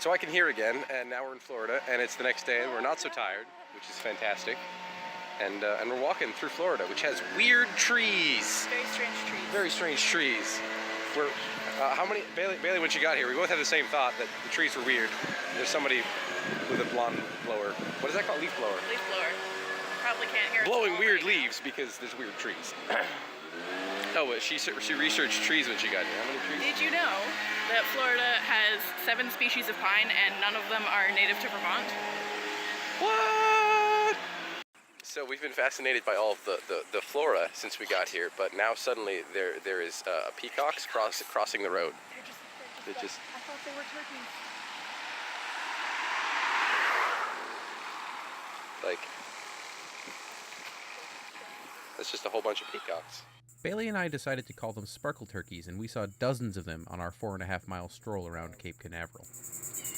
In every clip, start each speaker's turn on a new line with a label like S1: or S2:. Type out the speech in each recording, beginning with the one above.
S1: So I can hear again, and now we're in Florida, and it's the next day, and we're not so tired, which is fantastic. And we're walking through Florida, which has weird trees.
S2: Very strange trees.
S1: Very strange trees. We're, how many, Bailey, when she got here, we both had the same thought that the trees were weird. There's somebody with a blonde blower. What is that called? Leaf blower.
S2: Leaf blower. Probably can't hear it.
S1: Blowing weird
S2: right
S1: leaves because there's weird trees. Oh, she researched trees when she got here. How many trees?
S2: Did you know that Florida has 7 species of pine and none of them are native to Vermont?
S1: What? So we've been fascinated by all of the flora since we got here, but now suddenly there is peacocks crossing the road. They're just.
S2: I thought they were turkeys.
S1: Like, that's just a whole bunch of peacocks.
S3: Bailey and I decided to call them sparkle turkeys, and we saw dozens of them on our 4.5-mile stroll around Cape Canaveral.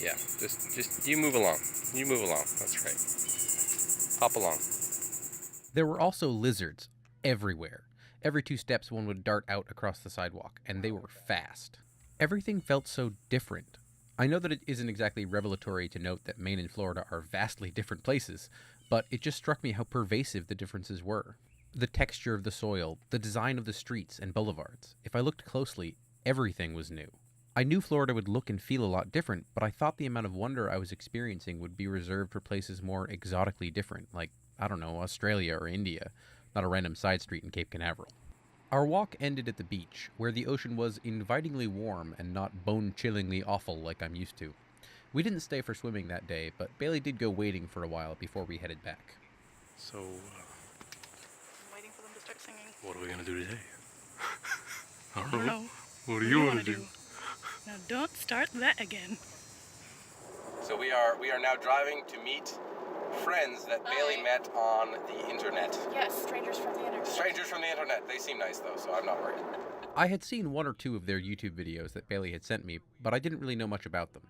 S1: Yeah, just you move along. You move along. That's right. Hop along.
S3: There were also lizards everywhere. Every 2 steps, one would dart out across the sidewalk, and they were fast. Everything felt so different. I know that it isn't exactly revelatory to note that Maine and Florida are vastly different places, but it just struck me how pervasive the differences were. The texture of the soil, the design of the streets and boulevards. If I looked closely, everything was new. I knew Florida would look and feel a lot different, but I thought the amount of wonder I was experiencing would be reserved for places more exotically different, like, I don't know, Australia or India, not a random side street in Cape Canaveral. Our walk ended at the beach, where the ocean was invitingly warm and not bone-chillingly awful like I'm used to. We didn't stay for swimming that day, but Bailey did go wading for a while before we headed back.
S1: So,
S2: I'm waiting for them to start singing.
S1: what are we gonna do today?
S2: I don't know.
S1: What do you want to do?
S2: Now don't start that again.
S1: So we are now driving to meet friends that Bailey met on the internet.
S2: Yes, strangers from the internet.
S1: Strangers from the internet. They seem nice though, so I'm not worried.
S3: I had seen 1 or 2 of their YouTube videos that Bailey had sent me, but I didn't really know much about them.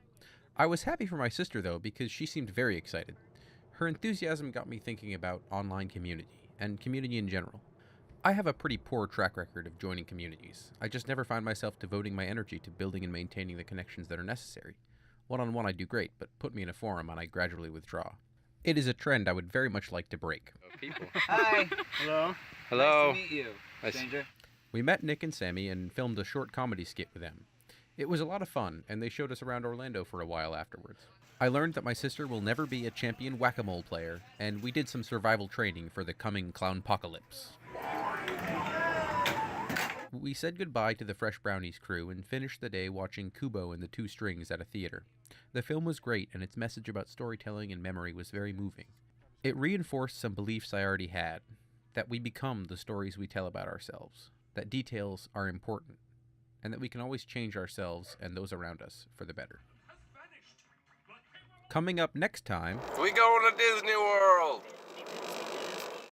S3: I was happy for my sister though, because she seemed very excited. Her enthusiasm got me thinking about online community, and community in general. I have a pretty poor track record of joining communities. I just never find myself devoting my energy to building and maintaining the connections that are necessary. One-on-one I do great, but put me in a forum and I gradually withdraw. It is a trend I would very much like to break.
S1: People.
S4: Hi. Hello.
S1: Hello.
S4: Nice to meet you, stranger.
S3: We met Nick and Sammy and filmed a short comedy skit with them. It was a lot of fun, and they showed us around Orlando for a while afterwards. I learned that my sister will never be a champion whack-a-mole player, and we did some survival training for the coming clownpocalypse. We said goodbye to the Fresh Brownies crew and finished the day watching Kubo and the Two Strings at a theater. The film was great, and its message about storytelling and memory was very moving. It reinforced some beliefs I already had, that we become the stories we tell about ourselves, that details are important, and that we can always change ourselves and those around us for the better. Coming up next time...
S1: We going to Disney World!